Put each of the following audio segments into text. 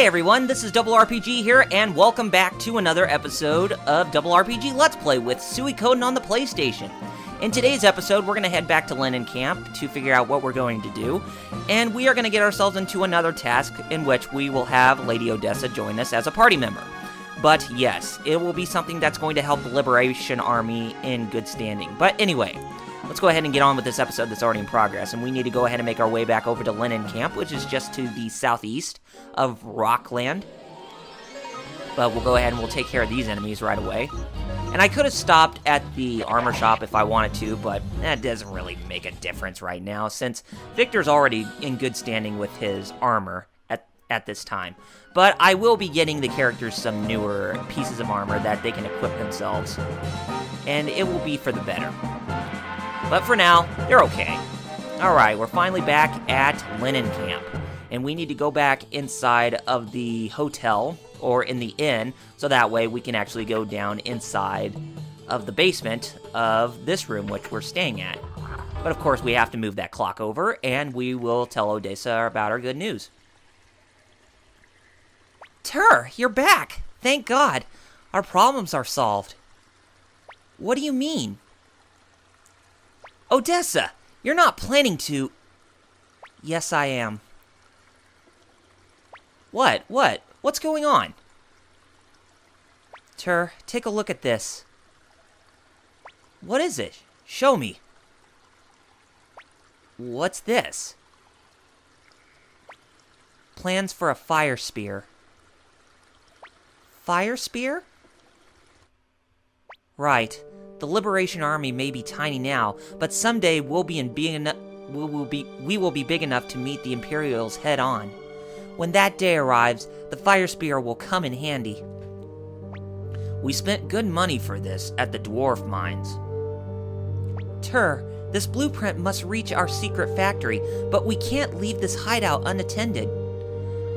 Hi everyone, this is RRPG here, and welcome back to another episode of RRPG Let's Play with Suikoden on the PlayStation. In today's episode, we're going to head back to Lennon Camp to figure out what we're going to do, and we are going to get ourselves into another task in which we will have Lady Odessa join us as a party member. But yes, it will be something that's going to help the Liberation Army in good standing. But anyway, let's go ahead and get on with this episode that's already in progress, and we need to go ahead and make our way back over to Lennon Camp, which is just to the southeast of Rockland. But we'll go ahead and we'll take care of these enemies right away. And I could have stopped at the armor shop if I wanted to, but that doesn't really make a difference right now, since Victor's already in good standing with his armor at this time. But I will be getting the characters some newer pieces of armor that they can equip themselves, and it will be for the better. But for now, they're okay. Alright, we're finally back at Lennon Camp, and we need to go back inside of the hotel, or in the inn, so that way we can actually go down inside of the basement of this room which we're staying at. But of course we have to move that clock over, and we will tell Odessa about our good news. Tur, you're back! Thank God! Our problems are solved. What do you mean? Odessa, you're not planning to... Yes, I am. What? What's going on? Tur, take a look at this. What is it? Show me. What's this? Plans for a fire spear. Fire spear? Right. The Liberation Army may be tiny now, but someday we will be big enough to meet the Imperials head on. When that day arrives, the fire spear will come in handy. We spent good money for this at the dwarf mines. Tur, this blueprint must reach our secret factory, but we can't leave this hideout unattended.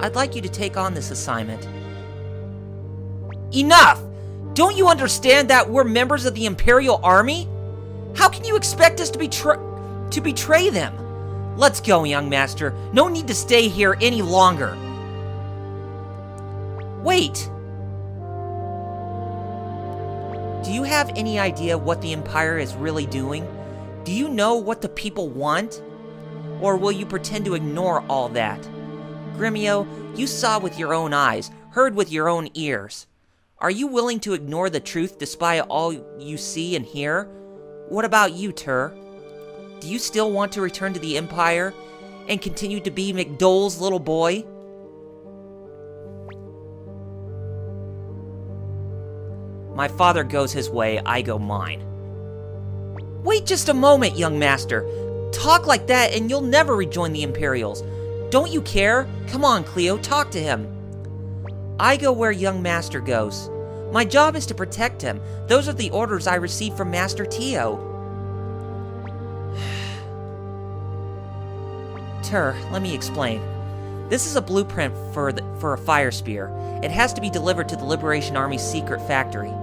I'd like you to take on this assignment. Enough! Don't you understand that we're members of the Imperial Army? How can you expect us to betray them? Let's go, young master. No need to stay here any longer. Wait! Do you have any idea what the Empire is really doing? Do you know what the people want? Or will you pretend to ignore all that? Gremio, you saw with your own eyes, heard with your own ears. Are you willing to ignore the truth despite all you see and hear? What about you, Tur? Do you still want to return to the Empire and continue to be McDole's little boy? My father goes his way, I go mine. Wait just a moment, young master. Talk like that and you'll never rejoin the Imperials. Don't you care? Come on, Cleo, talk to him. I go where young master goes. My job is to protect him. Those are the orders I received from Master Tio. Tur, let me explain. This is a blueprint for a fire spear. It has to be delivered to the Liberation Army's secret factory.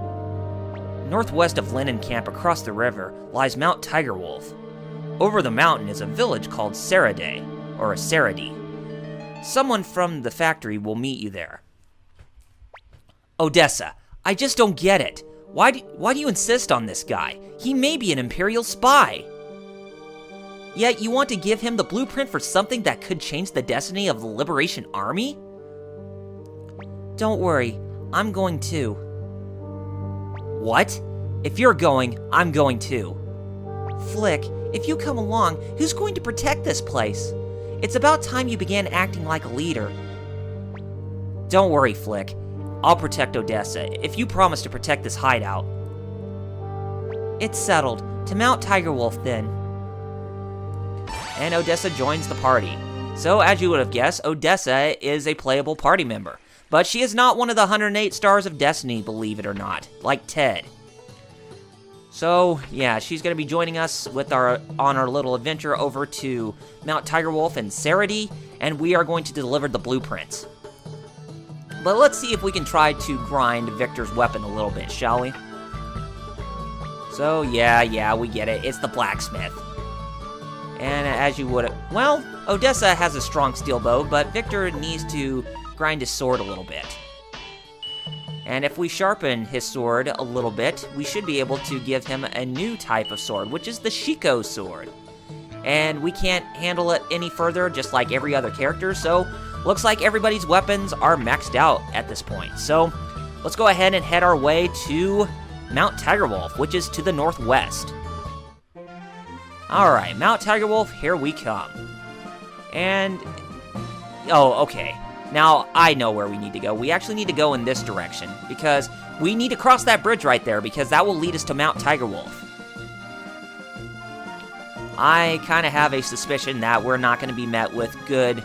Northwest of Lennon Camp, across the river, lies Mount Tigerwolf. Over the mountain is a village called Sarade, or Saradi. Someone from the factory will meet you there. Odessa, I just don't get it. Why do you insist on this guy? He may be an Imperial spy. Yet you want to give him the blueprint for something that could change the destiny of the Liberation Army? Don't worry, I'm going too. What? If you're going, I'm going too. Flick, if you come along, who's going to protect this place? It's about time you began acting like a leader. Don't worry, Flick. I'll protect Odessa, if you promise to protect this hideout. It's settled. To Mount Tigerwolf, then. And Odessa joins the party. So, as you would have guessed, Odessa is a playable party member. But she is not one of the 108 Stars of Destiny, believe it or not, like Ted. So, yeah, she's going to be joining us on our little adventure over to Mount Tigerwolf and Saradi, and we are going to deliver the blueprints. But let's see if we can try to grind Victor's weapon a little bit, shall we? So, yeah, we get it. It's the blacksmith. And as you would... Well, Odessa has a strong steel bow, but Victor needs to grind his sword a little bit. And if we sharpen his sword a little bit, we should be able to give him a new type of sword, which is the Shiko sword. And we can't handle it any further, just like every other character, so looks like everybody's weapons are maxed out at this point. So let's go ahead and head our way to Mount Tigerwolf, which is to the northwest. Alright, Mount Tigerwolf, here we come. And, oh, okay. Now, I know where we need to go. We actually need to go in this direction, because we need to cross that bridge right there, because that will lead us to Mount Tigerwolf. I kind of have a suspicion that we're not going to be met with good,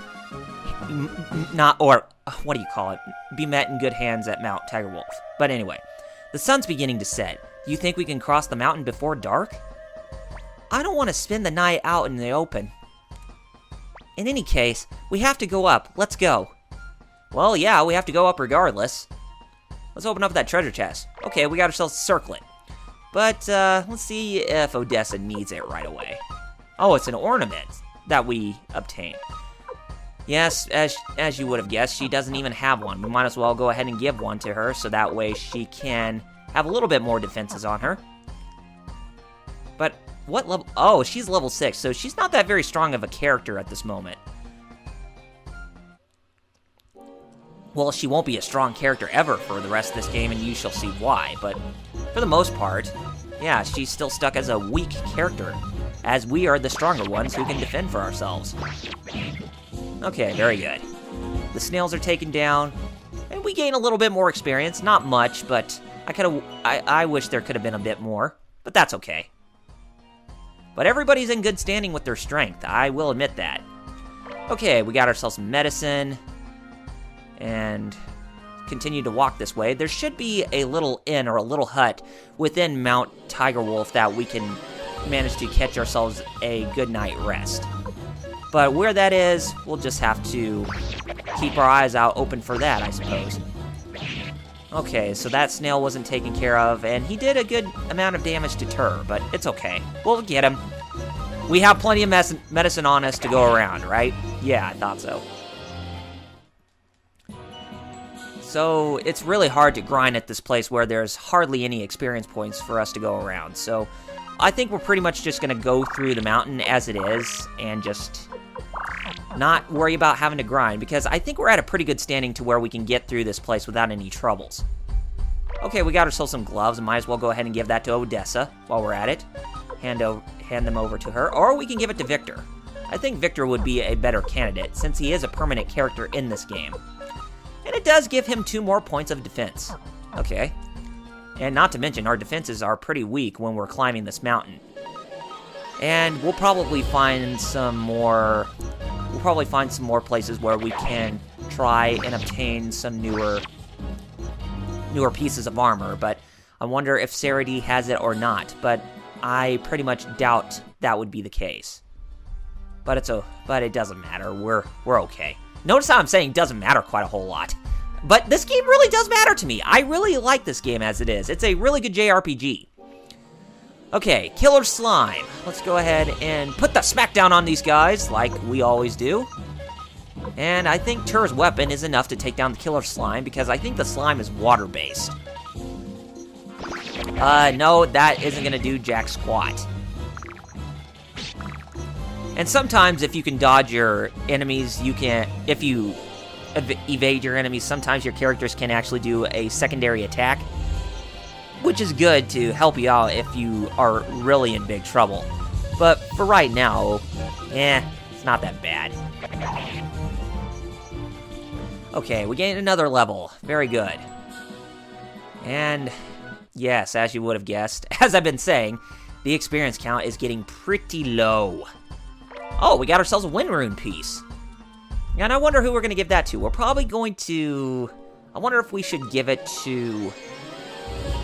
be met in good hands at Mount Tigerwolf. But anyway, the sun's beginning to set. Do you think we can cross the mountain before dark? I don't want to spend the night out in the open. In any case, we have to go up. Let's go. Well, yeah, we have to go up regardless. Let's open up that treasure chest. Okay, we got ourselves a circlet. But, let's see if Odessa needs it right away. Oh, it's an ornament that we obtained. Yes, as you would have guessed, she doesn't even have one. We might as well go ahead and give one to her, so that way she can have a little bit more defenses on her. But, what level? Oh, she's level 6, so she's not that very strong of a character at this moment. Well, she won't be a strong character ever for the rest of this game, and you shall see why, but for the most part, yeah, she's still stuck as a weak character, as we are the stronger ones who can defend for ourselves. Okay, very good. The snails are taken down, and we gain a little bit more experience. Not much, but I wish there could have been a bit more, but that's okay. But everybody's in good standing with their strength, I will admit that. Okay, we got ourselves some medicine, and continue to walk this way. There should be a little inn or a little hut within Mount Tigerwolf that we can manage to catch ourselves a good night rest. But where that is, we'll just have to keep our eyes out open for that, I suppose. Okay, so that snail wasn't taken care of, and he did a good amount of damage to Tur, but it's okay. We'll get him. We have plenty of medicine on us to go around, right? Yeah, I thought so. So it's really hard to grind at this place where there's hardly any experience points for us to go around. So I think we're pretty much just going to go through the mountain as it is and just not worry about having to grind, because I think we're at a pretty good standing to where we can get through this place without any troubles. Okay, we got ourselves some gloves, and might as well go ahead and give that to Odessa while we're at it. Hand them over to her, or we can give it to Victor. I think Victor would be a better candidate, since he is a permanent character in this game. And it does give him 2 more points of defense. Okay. And not to mention, our defenses are pretty weak when we're climbing this mountain. And we'll probably find some more places where we can try and obtain some newer pieces of armor, but I wonder if Saradi has it or not, but I pretty much doubt that would be the case. But it doesn't matter. We're okay. Notice how I'm saying doesn't matter quite a whole lot. But this game really does matter to me. I really like this game as it is. It's a really good JRPG. Okay, Killer Slime. Let's go ahead and put the smackdown on these guys, like we always do. And I think Tur's weapon is enough to take down the Killer Slime, because I think the slime is water-based. No, that isn't gonna do jack squat. And sometimes if you can dodge your enemies, if you evade your enemies, sometimes your characters can actually do a secondary attack, which is good to help you out if you are really in big trouble. But for right now, it's not that bad. Okay, we gained another level. Very good. And yes, as you would have guessed, as I've been saying, the experience count is getting pretty low. Oh, we got ourselves a wind rune piece. And I wonder who we're going to give that to. We're probably going to... I wonder if we should give it to...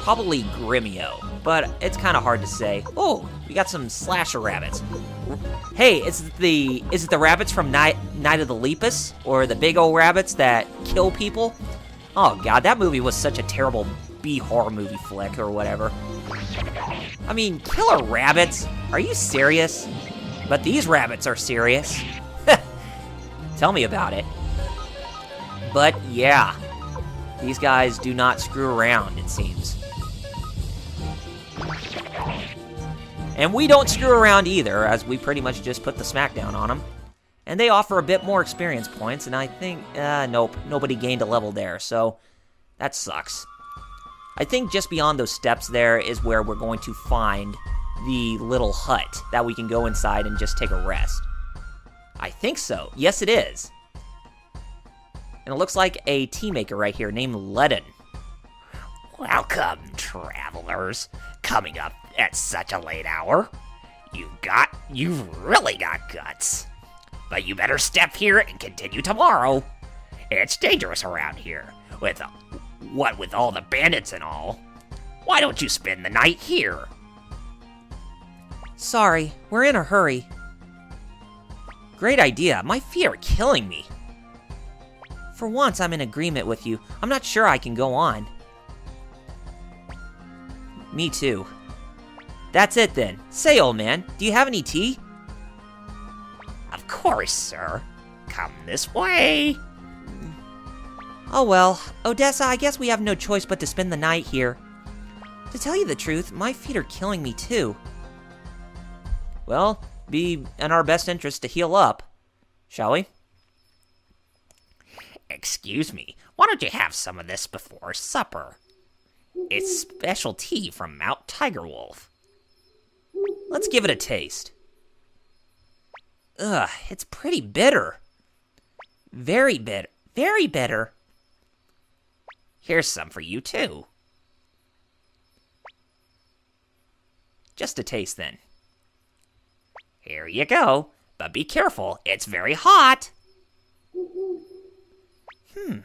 probably Gremio. But it's kind of hard to say. Oh, we got some slasher rabbits. Hey, is it the rabbits from Night of the Lepus? Or the big old rabbits that kill people? Oh god, that movie was such a terrible B-horror movie flick or whatever. I mean, killer rabbits? Are you serious? But these rabbits are serious. Tell me about it. But yeah, these guys do not screw around, it seems. And we don't screw around either, as we pretty much just put the smackdown on them. And they offer a bit more experience points, and I think, nope, nobody gained a level there, so that sucks. I think just beyond those steps there is where we're going to find the little hut that we can go inside and just take a rest. I think so. Yes, it is. And it looks like a tea maker right here named Ledden. Welcome, travelers. Coming up at such a late hour. You've really got guts. But you better step here and continue tomorrow. It's dangerous around here, with all the bandits and all. Why don't you spend the night here? Sorry, we're in a hurry. Great idea. My feet are killing me. For once, I'm in agreement with you. I'm not sure I can go on. Me too. That's it then. Say, old man, do you have any tea? Of course, sir. Come this way. Oh well, Odessa, I guess we have no choice but to spend the night here. To tell you the truth, my feet are killing me too. Well, be in our best interest to heal up, shall we? Excuse me, why don't you have some of this before supper? It's special tea from Mount Tigerwolf. Let's give it a taste. Ugh, it's pretty bitter. Very bitter. Very bitter. Here's some for you, too. Just a taste, then. Here you go, but be careful, it's very hot.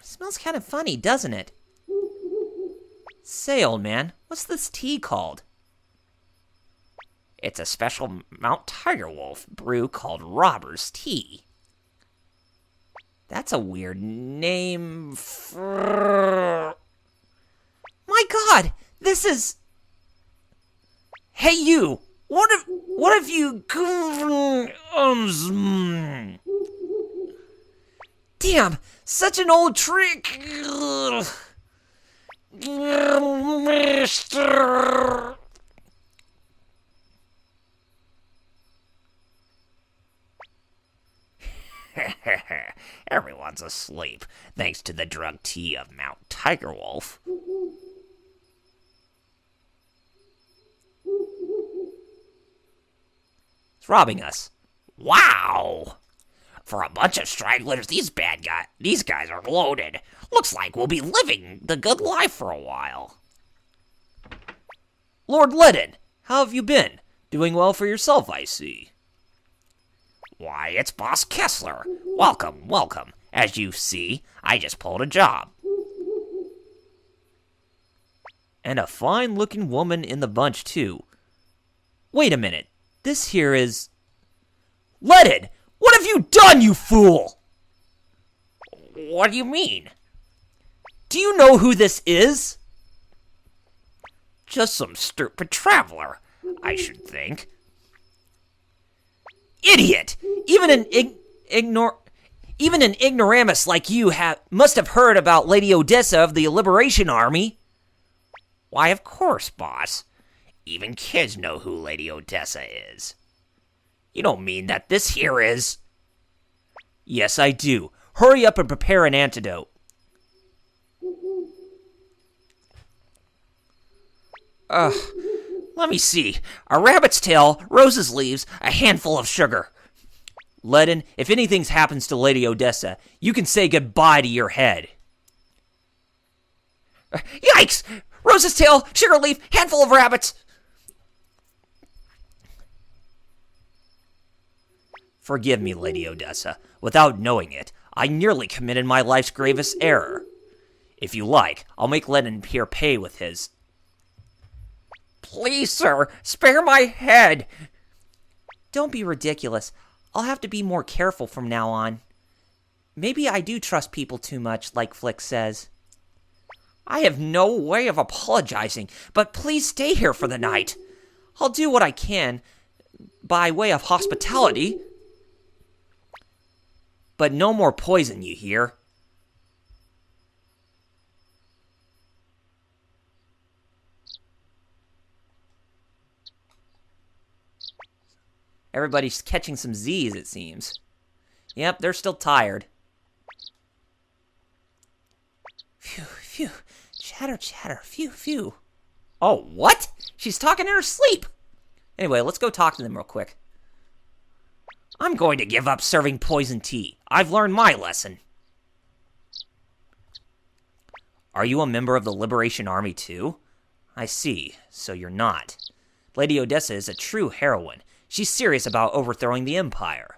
Smells kind of funny, doesn't it? Say, old man, what's this tea called? It's a special Mount Tigerwolf brew called Robber's Tea. That's a weird name for... My God, this is... Hey, you! What if you... Damn, such an old trick! Mister... Everyone's asleep, thanks to the drug tea of Mount Tigerwolf. It's robbing us. Wow! For a bunch of stragglers, these guys are loaded. Looks like we'll be living the good life for a while. Lord Ledden, how have you been? Doing well for yourself, I see. Why, it's Boss Kessler. Welcome, welcome. As you see, I just pulled a job. And a fine-looking woman in the bunch, too. Wait a minute. This here is... Ledden! What have you done, you fool? What do you mean? Do you know who this is? Just some stupid traveler, I should think. Idiot! Even an ignoramus like you must have heard about Lady Odessa of the Liberation Army. Why, of course, boss. Even kids know who Lady Odessa is. You don't mean that this here is... Yes, I do. Hurry up and prepare an antidote. Let me see. A rabbit's tail, rose's leaves, a handful of sugar. Ledden, if anything happens to Lady Odessa, you can say goodbye to your head. Yikes! Rose's tail, sugar leaf, handful of rabbits. Forgive me, Lady Odessa. Without knowing it, I nearly committed my life's gravest error. If you like, I'll make Ledden here pay with his... Please, sir, spare my head. Don't be ridiculous. I'll have to be more careful from now on. Maybe I do trust people too much, like Flick says. I have no way of apologizing, but please stay here for the night. I'll do what I can, by way of hospitality. But no more poison, you hear? Everybody's catching some Z's, it seems. Yep, they're still tired. Phew, phew. Chatter, chatter. Phew, phew. Oh, what? She's talking in her sleep. Anyway, let's go talk to them real quick. I'm going to give up serving poison tea. I've learned my lesson. Are you a member of the Liberation Army too? I see, so you're not. Lady Odessa is a true heroine. She's serious about overthrowing the Empire.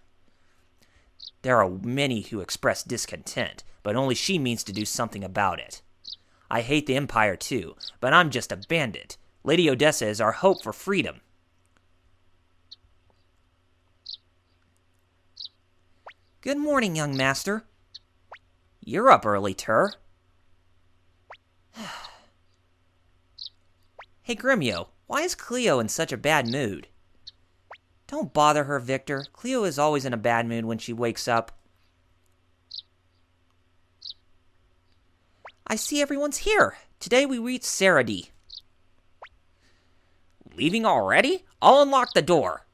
There are many who express discontent, but only she means to do something about it. I hate the Empire too, but I'm just a bandit. Lady Odessa is our hope for freedom. Good morning, young master. You're up early, Tur. Hey, Gremio, why is Cleo in such a bad mood? Don't bother her, Victor. Cleo is always in a bad mood when she wakes up. I see everyone's here. Today we reach Saradi. Leaving already? I'll unlock the door.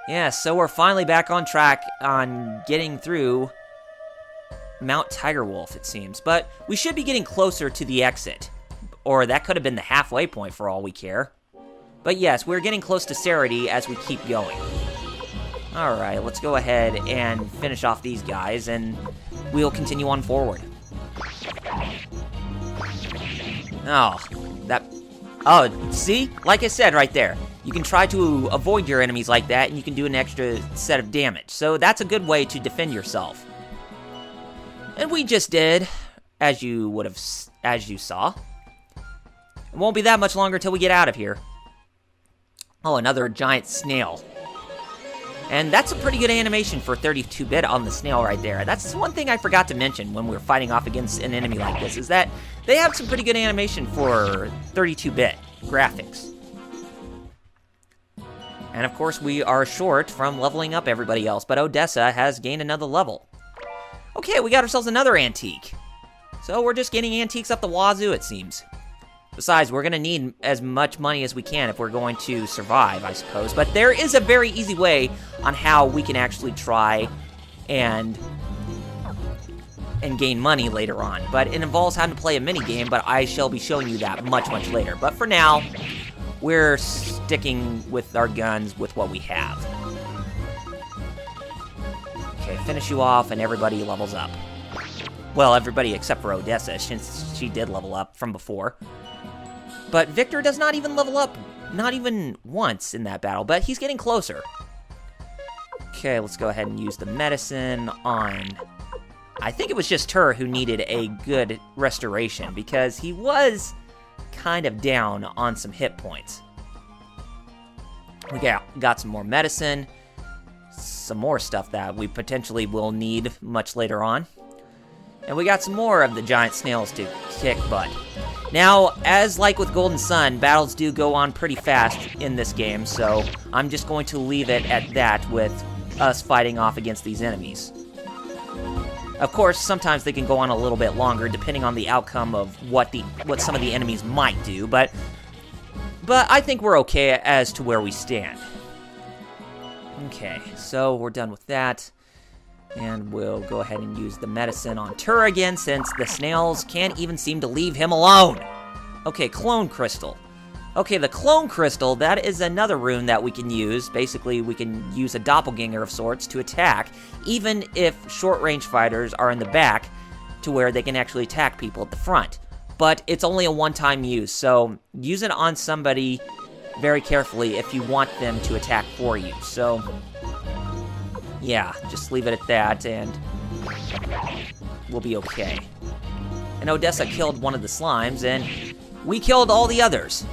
Yeah, so we're finally back on track on getting through Mount Tigerwolf, it seems. But we should be getting closer to the exit. Or that could have been the halfway point for all we care. But yes, we're getting close to Saradi as we keep going. Alright, let's go ahead and finish off these guys, and we'll continue on forward. Oh, see? Like I said right there, you can try to avoid your enemies like that, and you can do an extra set of damage. So that's a good way to defend yourself. And we just did, as you saw. It won't be that much longer till we get out of here. Oh, another giant snail. And that's a pretty good animation for 32-bit on the snail right there. That's one thing I forgot to mention when we were fighting off against an enemy like this, is that they have some pretty good animation for 32-bit graphics. And of course, we are short from leveling up everybody else, but Odessa has gained another level. Okay, we got ourselves another antique. So we're just getting antiques up the wazoo, it seems. Besides, we're going to need as much money as we can if we're going to survive, I suppose. But there is a very easy way on how we can actually try and gain money later on. But it involves having to play a mini-game, but I shall be showing you that much, much later. But for now, we're sticking with our guns with what we have. Okay, finish you off, and everybody levels up. Well, everybody except for Odessa, since she did level up from before. But Victor does not even level up, not even once in that battle, but he's getting closer. Okay, let's go ahead and use the medicine on... I think it was just her who needed a good restoration, because he was kind of down on some hit points. We got some more medicine, some more stuff that we potentially will need much later on. And we got some more of the giant snails to kick butt. Now, as like with Golden Sun, battles do go on pretty fast in this game, so I'm just going to leave it at that with us fighting off against these enemies. Of course, sometimes they can go on a little bit longer, depending on the outcome of what some of the enemies might do, but I think we're okay as to where we stand. Okay, so we're done with that. And we'll go ahead and use the medicine on Tur again, since the snails can't even seem to leave him alone. Okay, Clone Crystal. Okay, the Clone Crystal, that is another rune that we can use. Basically, we can use a doppelganger of sorts to attack, even if short-range fighters are in the back, to where they can actually attack people at the front. But it's only a one-time use, so use it on somebody very carefully if you want them to attack for you. So... yeah, just leave it at that, and we'll be okay. And Odessa killed one of the slimes, and we killed all the others.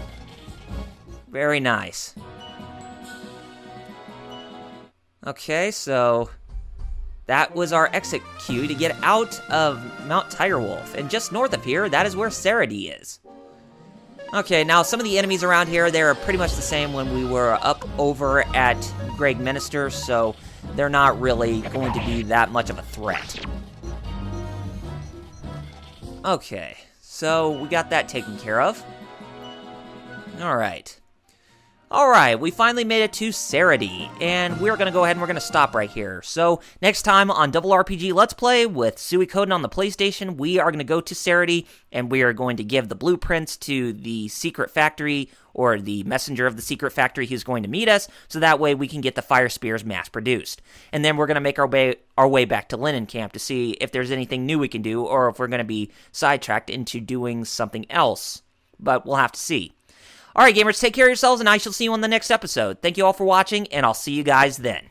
Very nice. Okay, so that was our exit queue to get out of Mount Tigerwolf. And just north of here, that is where Saradi is. Okay, now some of the enemies around here, they're pretty much the same when we were up over at Greg Minister, so... they're not really going to be that much of a threat. Okay, so we got that taken care of. All right, we finally made it to Sarity, and we're going to go ahead and we're going to stop right here. So, next time on Double RPG Let's Play with Suikoden on the PlayStation, we are going to go to Sarity, and we are going to give the blueprints to the secret factory, or the messenger of the secret factory who's going to meet us, so that way we can get the fire spears mass-produced. And then we're going to make our way back to Linen Camp to see if there's anything new we can do, or if we're going to be sidetracked into doing something else. But we'll have to see. All right, gamers, take care of yourselves, and I shall see you on the next episode. Thank you all for watching, and I'll see you guys then.